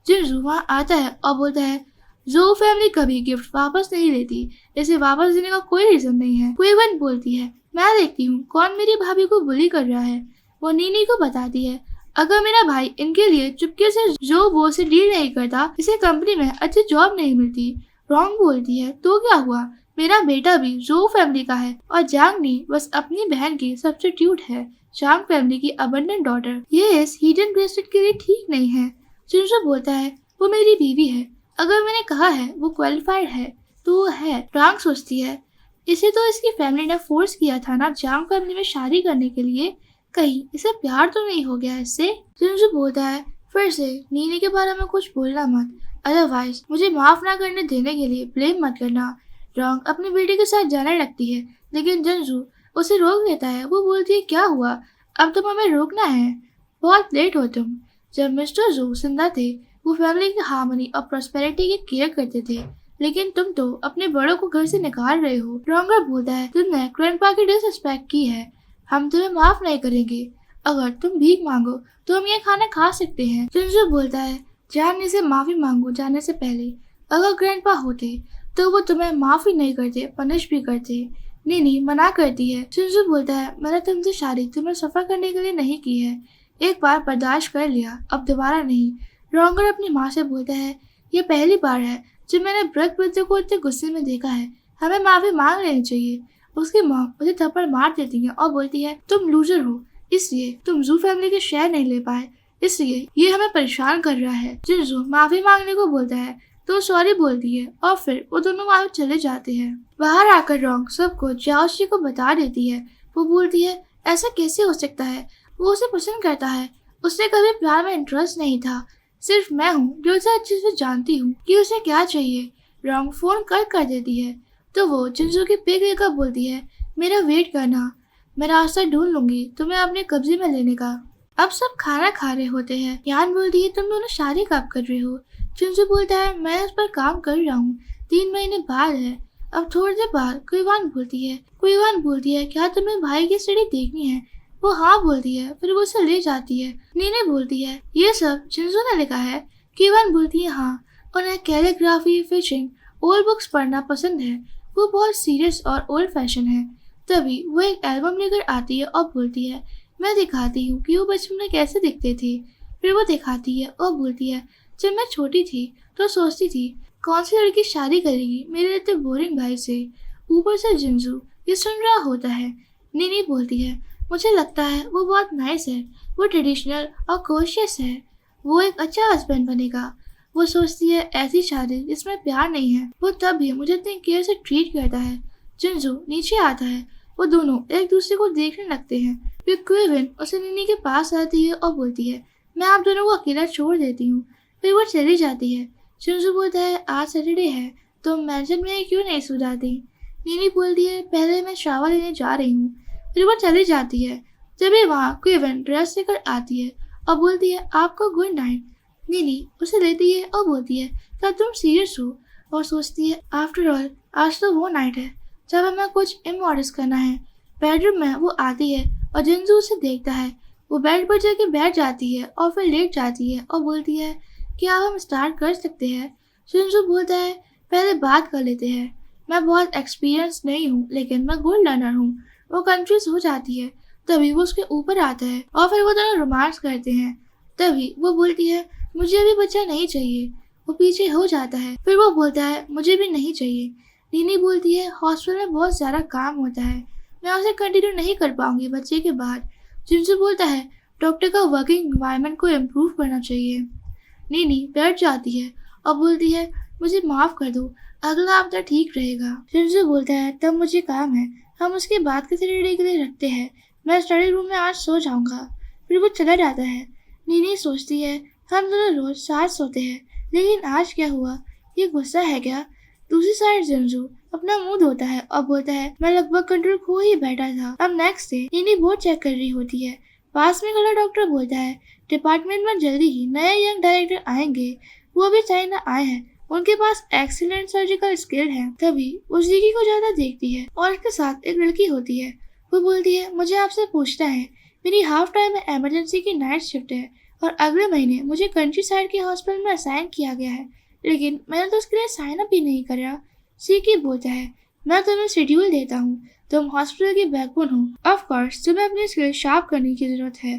जिंसू वहाँ आता है और बोलता है जो फैमिली कभी गिफ्ट वापस नहीं लेती, इसे वापस देने का कोई रीजन नहीं है। क्विवन बोलती है मैं देखती हूँ कौन मेरी भाभी को बुली कर रहा है। वो नीनी को बताती है अगर मेरा भाई इनके लिए चुपके से जो वो से डील नहीं करता, इसे कंपनी में अच्छी जॉब नहीं मिलती। रोंग बोलती है तो क्या हुआ, मेरा बेटा भी जो फैमिली का है और जांगनी बस अपनी बहन की सब्स्टिट्यूट है, जांग फैमिली की अबंडेंट डॉटर। ये इस हिडन ब्रेसलेट के लिए ठीक नहीं है। जिंसू बोलता है वो मेरी बीवी है, अगर मैंने कहा है वो क्वालिफाइड है तो वो है। रांग सोचती है इसे तो इसकी फैमिली ने फोर्स किया था ना जांग फैमिली में शादी करने के लिए, कहीं इसे प्यार तो नहीं हो गया इससे। जिनसू बोलता है फिर से नीनी के बारे में कुछ बोलना मत, अदरवाइज मुझे माफ ना करने देने के लिए ब्लेम मत करना। रॉन्ग अपनी बेटी के साथ जाने लगती है लेकिन जिनसू उसे रोक लेता है। वो बोलती है क्या हुआ, अब तुम हमें रोकना है, बहुत लेट हो तुम। जब मिस्टर जू जिंदा थे वो फैमिली की हार्मनी और प्रॉस्पेरिटी की केयर करते थे, लेकिन तुम तो अपने बड़ों को घर से निकाल रहे हो। रॉन्गर बोलता है तुमने ग्रैंडपा की डिसरिस्पेक्ट की है, हम तुम्हें माफ नहीं करेंगे। अगर तुम भीख मांगो तो हम ये खाना खा सकते हैं। जिनसू बोलता है जानने से माफी मांगो जाने से पहले, अगर ग्रैंडपा होते तो वो तुम्हें माफी नहीं करते, पनिश भी करते। नीनी मना करती है। जिनसू बोलता है मैंने तुमसे शादी तुम्हें सफर करने के लिए नहीं की है, एक बार बर्दाश्त कर लिया, अब दोबारा नहीं। रॉन्गर अपनी माँ से बोलता है ये पहली बार है जब मैंने ब्रक बच्चे को इतने गुस्से में देखा है, हमें माफी मांग लेनी चाहिए। उसकी माँ उसे थप्पड़ मार देती है और बोलती है तुम लूजर हो, इसलिए तुम जू फैमिली के शेयर नहीं ले पाए, इसलिए ये हमें परेशान कर रहा है। जिनसू माफी मांगने को बोलता है तो सॉरी बोलती है और फिर वो दोनों वहां चले जाते हैं। बाहर आकर रॉन्ग सबको जाओशी को बता देती है। वो बोलती है ऐसा कैसे हो सकता है, वो उसे पसंद करता है, उसने कभी प्यार में इंटरेस्ट नहीं था, सिर्फ मैं हूँ जो उसे अच्छे से जानती हूँ कि उसे क्या चाहिए। रॉन्ग फोन कर देती है तो वो जिनसू की पिक लेकर बोलती है मेरा वेट करना, मैं रास्ता ढूंढ लूंगी तुम्हें अपने कब्जे में लेने का। अब सब खाना खा रहे होते हैं। यान बोलती है तुम दोनों शादी कब कर रहे हो। जिनसू बोलता है मैं उस पर काम कर रहा हूँ, 3 महीने बाद है। अब थोड़ी देर बाद कुईवान बोलती है क्या तुम्हें भाई की स्टडी देखनी है। वो हाँ बोलती है, फिर वो उसे ले जाती है। नीने बोलती है ये सब जिनसू ने लिखा है। कुईवान बोलती है हाँ, उन्हें कैलीग्राफी, फिशिंग, ओल्ड बुक्स पढ़ना पसंद है, वो बहुत सीरियस और ओल्ड फैशन है। तभी वो एक एल्बम लेकर आती है और बोलती है मैं दिखाती हूँ कि वो बचपन में कैसे दिखते थे। फिर वो दिखाती है और बोलती है जब मैं छोटी थी तो सोचती थी कौन सी लड़की शादी करेगी मेरे इतने बोरिंग भाई से। ऊपर से जिनसू ये सुन रहा होता है। नीनी बोलती है मुझे लगता है वो बहुत नाइस है, वो ट्रेडिशनल और कॉशियस है, वो एक अच्छा हस्बैंड बनेगा। वो सोचती है ऐसी शादी जिसमें प्यार नहीं है, वो तब भी मुझे इतनी केयर से ट्रीट करता है। जिनसू नीचे आता है, वो दोनों एक दूसरे को देखने लगते हैं। फिर क्विविन उसे नीनी के पास आती है और बोलती है मैं आप दोनों को अकेला छोड़ देती हूँ। फिर वो चली जाती है। जिनसू बोलता है आज सैटरडे है तो मैंशन में क्यों नहीं सो जाती। नीनी बोलती है पहले मैं शावर लेने जा रही हूँ। फिर वो चली जाती है। तभी वहाँ क्विविन ड्रेस लेकर आती है और बोलती है आपको गुड नाइट। नीनी उसे लेती है और बोलती है क्या तुम सीरियस हो, और सोचती है आफ्टर ऑल आज तो वो नाइट है जब हमें कुछ इमोडस्ट करना है। बेडरूम में वो आती है और जिनसू उसे देखता है। वो बेड पर जाके बैठ जाती है और फिर लेट जाती है और बोलती है क्या हम स्टार्ट कर सकते हैं। जिनसू बोलता है पहले बात कर लेते हैं, मैं बहुत एक्सपीरियंस नहीं हूँ लेकिन मैं गुड लर्नर हूँ। वो कंफ्यूज हो जाती है। तभी वो उसके ऊपर आता है और फिर वो दोनों रोमांस करते हैं। तभी वो बोलती है मुझे अभी बच्चा नहीं चाहिए। वो पीछे हो जाता है। फिर वो बोलता है मुझे भी नहीं चाहिए। नीनी बोलती है हॉस्पिटल में बहुत ज़्यादा काम होता है, मैं उसे कंटिन्यू नहीं कर पाऊंगी बच्चे के बाद। जिनसे बोलता है डॉक्टर का वर्किंग एनवायरनमेंट को इम्प्रूव करना चाहिए। नीनी बैठ जाती है और बोलती है मुझे माफ़ कर दो, अगला हफ्ता ठीक रहेगा। जिनसे बोलता है तब मुझे काम है, हम उसके बाद के सैटरडे के लिए रखते हैं, मैं स्टडी रूम में आज सो जाऊंगा। फिर वो चला जाता है। नीनी सोचती है हम दोनों रोज साथ सोते हैं, लेकिन आज क्या हुआ, ये गुस्सा है क्या। दूसरी साइड जिनसू अपना मुंह धोता है और बोलता है मैं लगभग कंट्रोल खो ही बैठा था। अब नेक्स्ट डे नीनी बहुत चेक कर रही होती है। पास में खड़ा डॉक्टर बोलता है डिपार्टमेंट में जल्दी ही नए यंग डायरेक्टर आएंगे, वो अभी चाइना आए हैं, उनके पास एक्सीलेंट सर्जिकल स्किल है। तभी वो जीकी को ज्यादा देखती है और उसके साथ एक लड़की होती है। वो बोलती है मुझे आपसे पूछना है, मेरी हाफ टाइम में इमरजेंसी की नाइट शिफ्ट है और अगले महीने मुझे कंट्री साइड के हॉस्पिटल में असाइन किया गया है, लेकिन मैंने तो उसके लिए साइन अप ही नहीं करा। सीकी बोलता है मैं तुम्हें शेड्यूल देता हूँ, तुम हॉस्पिटल की बैकबोन हो, ऑफ कोर्स तुम्हें अपनी स्किल शार्प करने की जरूरत है।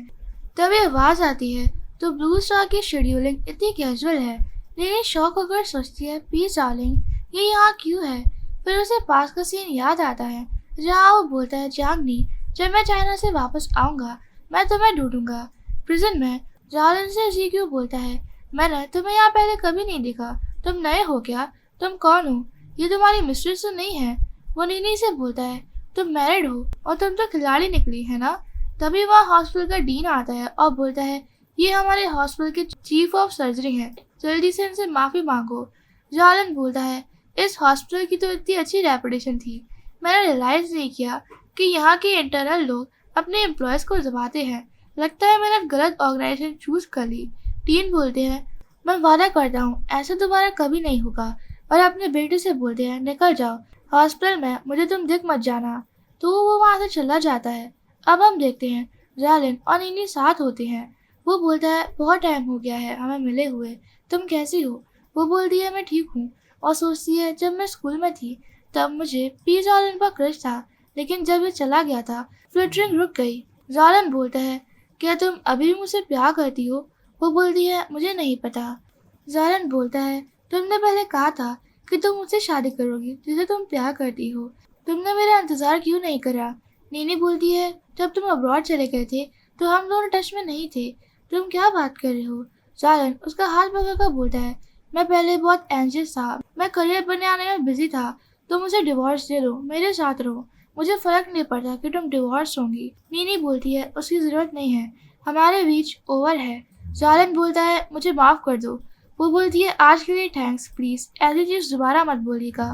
तभी आवाज आती है तो ब्लू स्टार की शेड्यूलिंग इतनी कैजुअल है। नीनी शॉक होकर सोचती है प्लीज डार्लिंग ये यहाँ क्यों है। फिर उसे पास का सीन याद आता है जहाँ वो बोलता है जांगनी जब मैं चाइना से वापस आऊँगा मैं तुम्हें ढूंढूंगा। प्रिजन में जालन से जीक्यू बोलता है मैंने तुम्हें यहाँ पहले कभी नहीं देखा, तुम नए हो क्या? तुम कौन हो? ये तुम्हारी मिस्ट्रेस तो नहीं है? वो नीनी से बोलता है, तुम मैरिड हो और तुम तो खिलाड़ी निकली है ना? तभी वह हॉस्पिटल का डीन आता है और बोलता है, ये हमारे हॉस्पिटल के चीफ ऑफ सर्जरी हैं, जल्दी से इनसे माफी मांगो। जालन बोलता है, इस हॉस्पिटल की तो इतनी अच्छी रेपुटेशन थी, मैंने रियलाइज नहीं किया कि यहाँ के इंटरनल लोग अपने एम्प्लॉयज को दबाते हैं। लगता है मैंने गलत ऑर्गेनाइजेशन चूज कर ली। टीन बोलते हैं, मैं वादा करता हूँ ऐसा दोबारा कभी नहीं होगा। और अपने बेटे से बोलते हैं, निकल जाओ हॉस्पिटल में, मुझे तुम दिख मत जाना। तो वो वहाँ से चला जाता है। अब हम देखते हैं जालिन और नीनी साथ होते हैं। वो बोलता है, बहुत टाइम हो गया है हमें मिले हुए, तुम कैसी हो? वो बोलती है, मैं ठीक हूँ। और सोचती है, जब मैं स्कूल में थी तब मुझे पी जालिन पर क्रश था, लेकिन जब ये चला गया था फ्लिटरिंग रुक गई। जालिन बोलता है, क्या तुम अभी भी मुझसे प्यार करती हो? वो बोलती है, मुझे नहीं पता। जालिन बोलता है, तुमने पहले कहा था कि तुम मुझसे शादी करोगी जिसे तुम प्यार करती हो, तुमने मेरा इंतजार क्यों नहीं करा? नीनी बोलती है, जब तुम अब्रॉड चले गए थे तो हम दोनों टच में नहीं थे, तुम क्या बात कर रहे हो? जालिन उसका हाथ पकड़कर बोलता है, मैं पहले बहुत एंशियस था, मैं करियर बनाने में बिजी था, तुम मुझे डिवोर्स दे दो, मेरे साथ रहो, मुझे फर्क नहीं पड़ता कि तुम डिवोर्स होंगी। नीनी बोलती है, उसकी जरूरत नहीं है, हमारे बीच ओवर है। जालिन बोलता है, मुझे माफ कर दो। वो बोलती है, आज के लिए थैंक्स, प्लीज ऐसी चीज दोबारा मत बोलिएगा।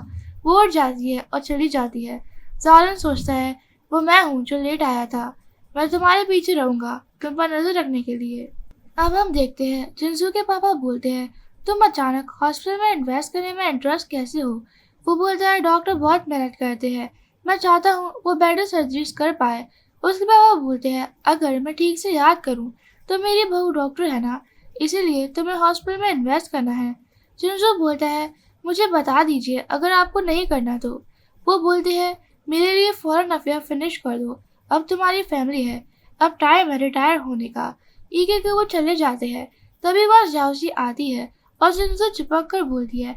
वो उठ जाती है और चली जाती है। जालिन सोचता है, वो मैं हूँ जो लेट आया था, मैं तुम्हारे पीछे रहूंगा तुम पर नजर रखने के लिए। अब हम देखते हैं जिनसू के पापा बोलते हैं, तुम अचानक हॉस्पिटल में इन्वेस्ट करने में इंटरेस्ट कैसे हो? वो बोलता है, डॉक्टर बहुत मेहनत करते हैं, मैं चाहता हूँ वो बेटर सर्जरीज कर पाए। उसके पापा बोलते हैं, अगर मैं ठीक से याद करूँ तो मेरी बहू डॉक्टर है ना, इसीलिए तुम्हें हॉस्पिटल में इन्वेस्ट करना है। जिनसू बोलता है, मुझे बता दीजिए अगर आपको नहीं करना तो। वो बोलते हैं, मेरे लिए फौरन अफेयर फिनिश कर दो, अब तुम्हारी फैमिली है, अब टाइम है रिटायर होने का। ये कह के वो चले जाते हैं। तभी वह जाओसी आती है और जिनसे चिपक कर बोलती है,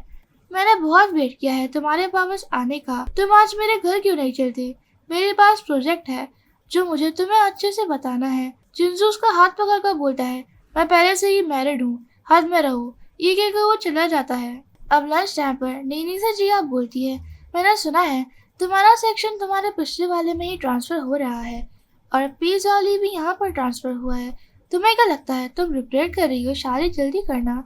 मैंने बहुत वेट किया है तुम्हारे वापस आने का, तुम आज मेरे घर क्यों नहीं चलते? मेरे पास प्रोजेक्ट है जो मुझे तुम्हें अच्छे से बताना है। जिनसू उसका हाथ पकड़कर बोलता है, मैं पहले से ही मैरिड हूँ, हद में रहो। ये कहकर वो चला जाता है। अब लंच टाइम पर नीनी से जिया बोलती है, मैंने सुना है तुम्हारा सेक्शन तुम्हारे पिछले वाले में ही ट्रांसफर हो रहा है और पीस वाली भी यहाँ पर ट्रांसफर हुआ है, तुम्हें क्या लगता है तुम रिग्रेट कर रही हो शादी जल्दी करना?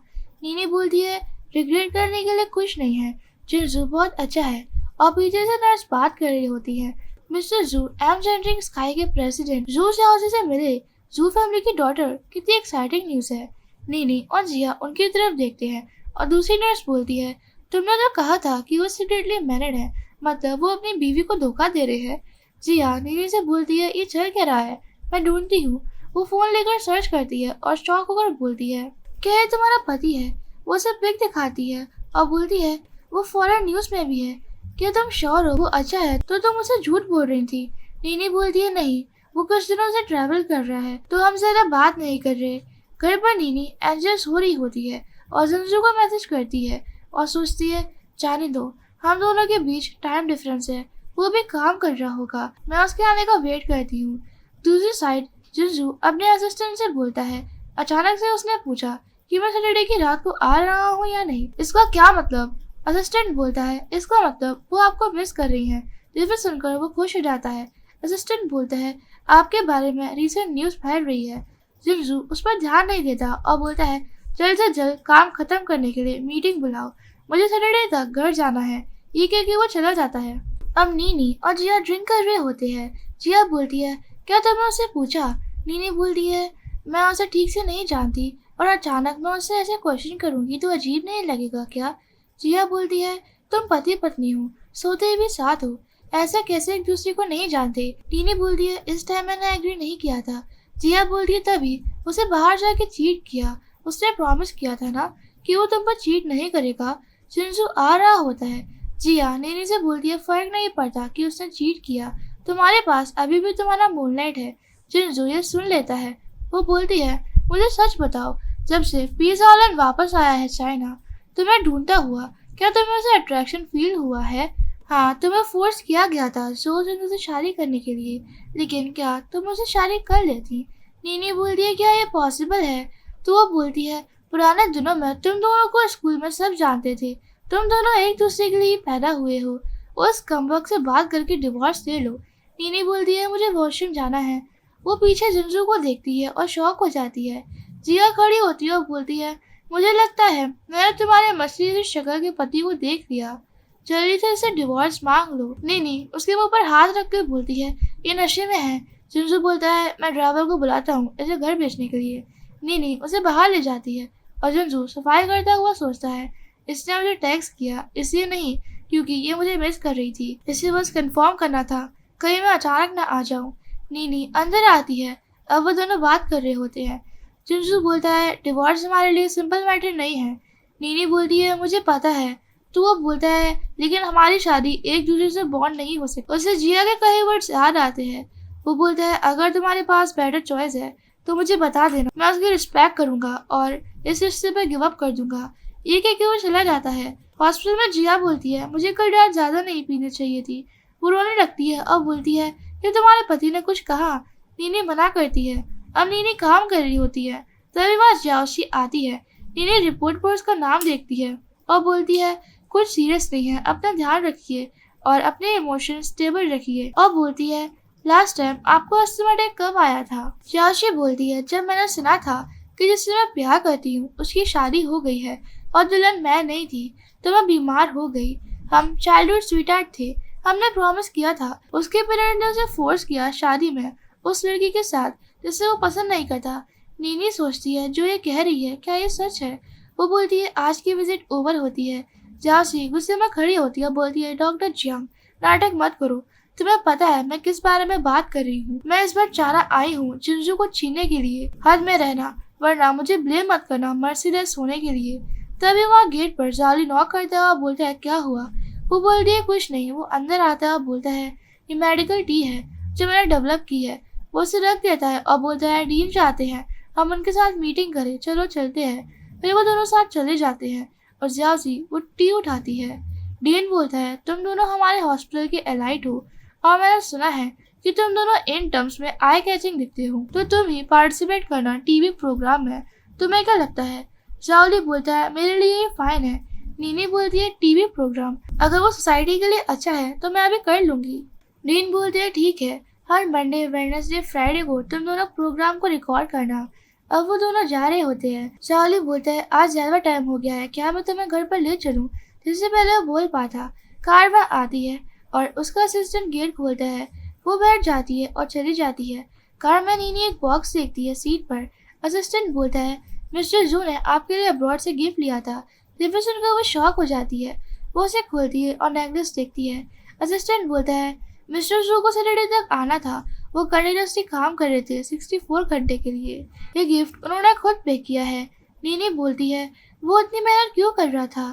नीनी बोलती है, रिग्रेट करने के लिए कुछ नहीं है, जिनसू बहुत अच्छा है। और पीछे से नर्स बात कर रही होती है, मिस्टर जू एम जेंटरिंग स्काई के प्रेसिडेंट जू साहसी से मिले, जू फैमिली की डॉटर, कितनी एक्साइटिंग न्यूज है। नीनी और जिया उनकी तरफ देखते हैं और दूसरी नर्स बोलती है, तुमने तो कहा था कि वो सीक्रेटली मैरिड है, मतलब वो अपनी बीवी को धोखा दे रहे हैं। जिया नीनी से बोलती है, ये चल क्या रहा है, मैं ढूंढती हूँ। वो फोन लेकर सर्च करती है और शॉक होकर बोलती है, क्या ये तुम्हारा पति है? वो उसे पिक दिखाती है और बोलती है, वो फॉरेन न्यूज में भी है, क्या तुम श्योर हो वो अच्छा है? तो तुम उसे झूठ बोल रही थी। नीनी बोलती है, नहीं, वो कुछ दिनों से ट्रैवल कर रहा है तो हम ज्यादा बात नहीं कर रहे। घर पर नीनी एडजस्ट हो रही होती है और जिनसू को मैसेज करती है और सोचती है, जाने दो, हम दोनों के बीच टाइम डिफरेंस है, वो भी काम कर रहा होगा, मैं उसके आने का वेट करती हूँ। दूसरी साइड जिनसू अपने असिस्टेंट से बोलता है, अचानक से उसने पूछा कि मैं सैटरडे की रात को आ रहा हूँ या नहीं, इसका क्या मतलब? असिस्टेंट बोलता है, इसका मतलब वो आपको मिस कर रही है। जिसे सुनकर वो खुश हो जाता है। असिस्टेंट बोलता है, आपके बारे में रिसेंट न्यूज फैल रही है। जिनसू उस पर ध्यान नहीं देता और बोलता है, जल्द से जल्द काम खत्म करने के लिए मीटिंग बुलाओ, मुझे सैटरडे तक घर जाना है। ये कह के वो चला जाता है। अब नीनी और जिया ड्रिंक कर रहे होते हैं। जिया बोलती है, क्या तुमने उससे पूछा? नीनी बोलती है, मैं उसे ठीक से नहीं जानती और अचानक मैं उससे ऐसे क्वेश्चन करूंगी तो अजीब नहीं लगेगा क्या? जिया बोलती है, तुम पति पत्नी हो, सोते भी साथ हो, ऐसा कैसे एक दूसरे को नहीं जानते? नीनी बोलती है, इस टाइम मैंने एग्री नहीं किया था। जिया बोलती है, तभी उसे बाहर जाके चीट किया, उसने प्रॉमिस किया था ना कि वो तुम पर चीट नहीं करेगा। जिनसू आ रहा होता है। जिया नीनी से बोलती है, फर्क नहीं पड़ता कि उसने चीट किया, तुम्हारे पास अभी भी तुम्हारा मूनलाइट है। जिनसू ये सुन लेता है। वो बोलती है, मुझे सच बताओ, जब से पीस आइलैंड वापस आया है चाइना, तुम्हें ढूंढता हुआ, क्या तुम्हें उसे अट्रैक्शन फील हुआ है? हाँ, तुम्हें फोर्स किया गया था जो जिनसू से शादी करने के लिए, लेकिन क्या तुम उसे शादी कर लेती? नीनी बोलती है, क्या ये पॉसिबल है? तो वो बोलती है, पुराने दिनों में तुम दोनों को स्कूल में सब जानते थे। तुम दोनों एक दूसरे के लिए पैदा हुए हो। उस कमबख्त से बात करके डिवोर्स ले लो। नीनी बोलती है मुझे वॉशरूम जाना है। वो पीछे जिंजू को देखती है और शॉक हो जाती है। जिया खड़ी होती है और बोलती है मुझे लगता है मैंने तुम्हारे मछली की शक्ल के पति को देख लिया। जल्दी से इसे डिवोर्स मांग लो। नीनी उसके मुंह पर हाथ रख कर बोलती है ये नशे में है। जिंजू बोलता है मैं ड्राइवर को बुलाता हूँ इसे घर भेजने के लिए। नीनी उसे बाहर ले जाती है और जिंजू सफाई करता हुआ सोचता है इसने मुझे टेक्स्ट किया इसलिए नहीं क्योंकि ये मुझे मिस कर रही थी। इसे बस कंफर्म करना था कहीं मैं अचानक न आ जाऊं। नीनी अंदर आती है। अब वो दोनों बात कर रहे होते हैं। जिंजू बोलता है डिवोर्स हमारे लिए सिंपल मैटर नहीं है। नीनी बोलती है मुझे पता है। तो वो बोलता है लेकिन हमारी शादी एक दूसरे से बॉन्ड नहीं हो सकती। उसे जिया के कई वर्ड्स याद आते हैं। वो बोलता है अगर तुम्हारे पास बेटर चॉइस है तो मुझे बता देना, मैं उसकी रिस्पेक्ट करूंगा और इस रिश्ते पे गिव अप कर दूंगा। ये कह के वो चला जाता है। हॉस्पिटल में जिया बोलती है मुझे कल रात ज्यादा नहीं पीनी चाहिए थी। वो रोने लगती है और बोलती है कि तुम्हारे पति ने कुछ कहा। नीनी मना करती है। अब नीनी काम कर रही होती है तभी वहाँ जियाओशी आती है। नीनी रिपोर्ट पर उसका नाम देखती है और बोलती है कुछ सीरियस नहीं है, अपना ध्यान रखिए और अपने इमोशन स्टेबल रखिए। और बोलती है लास्ट टाइम आपको अस्थमा अटैक कब आया था। जियाओशी बोलती है जब मैंने सुना था कि जिससे मैं प्यार करती हूँ उसकी शादी हो गई है और दुल्हन मैं नहीं थी तो मैं बीमार हो गई। हम चाइल्डहुड स्वीटहार्ट थे। हमने प्रॉमिस किया था। उसके पेरेंट्स ने उसे फोर्स किया शादी में उस लड़की के साथ जिसे वो पसंद नहीं करता। नीनी सोचती है जो ये कह रही है क्या ये सच है। वो बोलती है आज की विजिट ओवर होती है। जियाओशी गुस्से में खड़ी होती है और बोलती है डॉक्टर जियांग नाटक मत करो। तुम्हें पता है मैं किस बारे में बात कर रही हूँ। मैं इस बार चारा आई हूँ जिंजू को छीनने के लिए। हद में रहना वरना मुझे ब्लेम मत करना मर्सीलेस होने के लिए। तभी वहाँ गेट पर जाली नॉक करता है और बोलता है क्या हुआ। वो बोलती है कुछ नहीं। वो अंदर आता है और बोलता है ये मेडिकल टी है जो मैंने डेवलप की है। वो उसे रख देता है और बोलता है डीन चाहते हैं हम उनके साथ मीटिंग करें, चलो चलते हैं। फिर वो दोनों साथ चले जाते हैं और जियाओशी वो टी उठाती है। डीन बोलता है तुम दोनों हमारे हॉस्पिटल के एलाइट हो और मैंने सुना है कि तुम दोनों इन टर्म्स में आई कैचिंग दिखते हो तो तुम ही पार्टिसिपेट करना टीवी प्रोग्राम में। तुम्हें क्या लगता है। जाओली बोलता है मेरे लिए ये फाइन है। नीनी बोलती है टीवी प्रोग्राम अगर वो सोसाइटी के लिए अच्छा है तो मैं अभी कर लूंगी। डीन बोलते हैं ठीक है हर मंडे वेडनेसडे फ्राइडे को तुम दोनों प्रोग्राम को रिकॉर्ड करना। अब वो दोनों जा रहे होते हैं। जाओली बोलता है आज ज्यादा टाइम हो गया है क्या मैं तुम्हें घर पर ले चलूं। जिससे पहले वो बोल पाता। कार वहाँ आती है और उसका असिस्टेंट गेट खोलता है। वो बैठ जाती है और चली जाती है। कार में नीनी एक बॉक्स देखती है सीट पर। असिस्टेंट बोलता है मिस्टर जू ने आपके लिए अब्रॉड से गिफ्ट लिया था। रिव्यू सुनकर वो शॉक हो जाती है। वो उसे खोलती है और नेकलेस देखती है। असिस्टेंट बोलता है मिस्टर जू को सैटरडे तक आना था। वो कंटिन्यूसली काम कर रहे थे 64 घंटे के लिए। ये गिफ्ट उन्होंने खुद पे किया है। नीनी बोलती है वो इतनी मेहनत क्यों कर रहा था।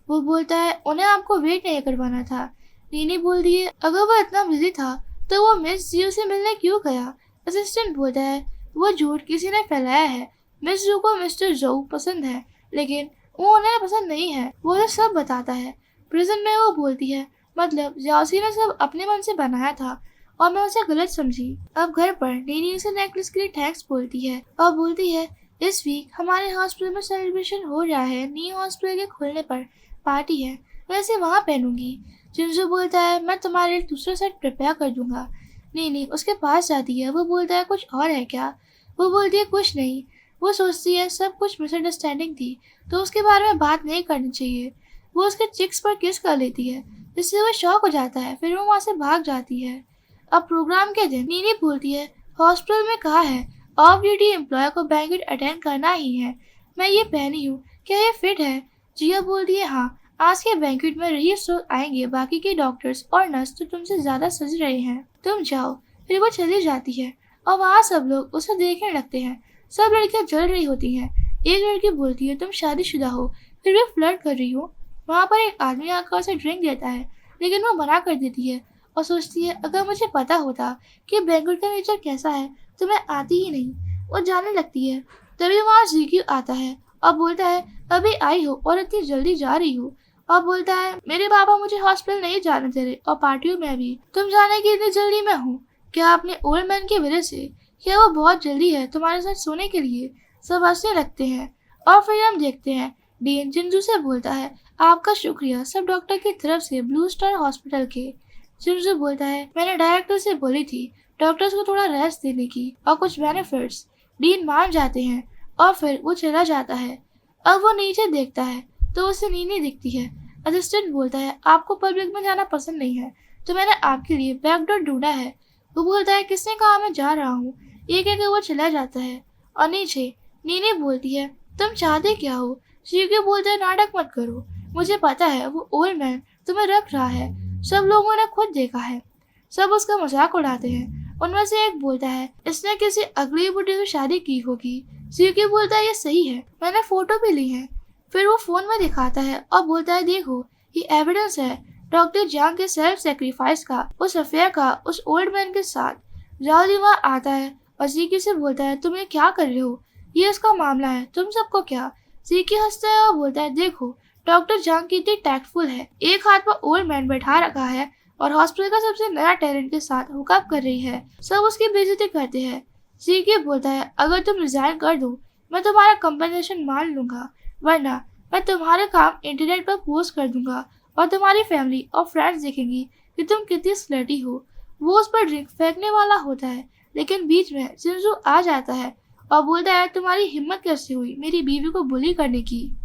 वो बोलता है उन्हें आपको वेट नहीं करवाना था। नीनी बोलती है अगर वो इतना बिजी था तो वो मिस जियो से मिलने क्यों गया। असिस्टेंट बोलता है वो झूठ किसी ने फैलाया है। मिस जू को मिस्टर जोऊ पसंद है लेकिन वो उन्हें पसंद नहीं है। वो उन्हें सब बताता है। प्रिजन में वो बोलती है मतलब जियाओशी ने सब अपने मन से बनाया था और मैं उसे गलत समझी। अब घर पर नीनी उसे नेकलेस के लिए थैंक्स बोलती है और बोलती है इस वीक हमारे हॉस्पिटल में सेलिब्रेशन हो रहा है। न्यू हॉस्पिटल के खुलने पर पार्टी है मैं इसे वहाँ पहनूंगी। जिंजू बोलता है मैं तुम्हारे लिए दूसरा सेट प्रिपेयर कर दूंगा। नीनी उसके पास जाती है। वो बोलता है कुछ और है क्या। वो बोलती है कुछ नहीं। वो सोचती है सब कुछ मिसअंडरस्टैंडिंग थी तो उसके बारे में बात नहीं करनी चाहिए। वो उसके चिक्स पर किस कर लेती है जिससे वो शॉक हो जाता है। फिर वो वहाँ से भाग जाती है। अब प्रोग्राम के दिन नीनी बोलती है हॉस्पिटल में कहा है ऑफ ड्यूटी एम्प्लॉय को बैंक्वेट अटेंड करना ही है। मैं ये पहनी हूँ क्या ये फिट है। जिया बोलती है हाँ आज के बैंक्वेट में रईस लोग आएंगे। बाकी के डॉक्टर्स और नर्स तो तुमसे ज्यादा सज रहे हैं तुम जाओ। फिर वो चली जाती है और वहाँ सब लोग उसे देखने लगते हैं। सब लड़कियां जल रही होती हैं। एक लड़की बोलती है तुम शादीशुदा हो फिर भी फ्लर्ट कर रही हो। वहाँ पर एक आदमी आकर उसे ड्रिंक देता है लेकिन वो मना कर देती है और सोचती है अगर मुझे पता होता कि बैंक्वेट का नेचर कैसा है तो मैं आती ही नहीं। वो जाने लगती है। तभी वहाँ जीक्यू आता है और बोलता है अभी आई हो और इतनी जल्दी जा रही हो। और बोलता है मेरे पापा मुझे हॉस्पिटल नहीं जाने दे रहे और पार्टियों में भी। तुम जाने की इतनी जल्दी में हूँ क्या अपने ओल्ड मैन की वजह से। क्या वो बहुत जल्दी है तुम्हारे साथ सोने के लिए। सब हंसने लगते हैं और फिर हम देखते हैं डीन जिंजू से बोलता है, आपका शुक्रिया सब डॉक्टर की तरफ से ब्लू स्टार हॉस्पिटल के। जिंजू बोलता है, मैंने डायरेक्टर से बोली थी डॉक्टर्स को थोड़ा रेस्ट देने की और कुछ बेनिफिट्स। डीन मान जाते हैं और फिर वो चला जाता है। अब वो नीचे देखता है तो उसे नीनी दिखती है। असिस्टेंट बोलता है, आपको पब्लिक में जाना पसंद नहीं है तो मैंने आपके लिए बैकडोर ढूंढा है। वो बोलता है, किसने कहा मैं जा रहा हूँ। ये कहकर वो चला जाता है और नीचे नीनी बोलती है, तुम चाहते क्या हो। शिवके बोलता है, नाटक मत करो, मुझे पता है वो ओल्ड मैन तुम्हें रख रहा है, सब लोगों ने खुद देखा है। सब उसका मजाक उड़ाते हैं। उनमें से एक बोलता है, इसने किसी अगली बुढ़ी से शादी की होगी। शिवके बोलता है, ये सही है, मैंने फोटो भी ली है। फिर वो फोन में दिखाता है और बोलता है, देखो ये एविडेंस है डॉक्टर जांग के सेल्फ सेक्रीफाइस का, उस अफेयर का उस ओल्ड मैन के साथ। जाओदी वहाँ आता है और जीकी से बोलता है, तुम ये क्या कर रहे हो, ये उसका मामला है, तुम सबको क्या। जीकी हंसता है और बोलता है, देखो डॉक्टर जांग कितनी टैक्टफुल है, एक हाथ पर ओल्ड मैन बैठा रखा है और हॉस्पिटल का सबसे नया टैलेंट के साथ हुकअप कर रही है। सब उसकी बेइज्जती करते हैं। जीकी बोलता है, अगर तुम रिजाइन कर दो मैं तुम्हारा कंपनसेशन मान लूंगा, वरना मैं तुम्हारे काम इंटरनेट पर पोस्ट कर दूंगा और तुम्हारी फैमिली और फ्रेंड्स देखेंगी कि तुम कितनी स्लटी हो। वो उस पर ड्रिंक फेंकने वाला होता है लेकिन बीच में जिंजू आ जाता है और बोलता है, तुम्हारी हिम्मत कैसे हुई मेरी बीवी को बुली करने की।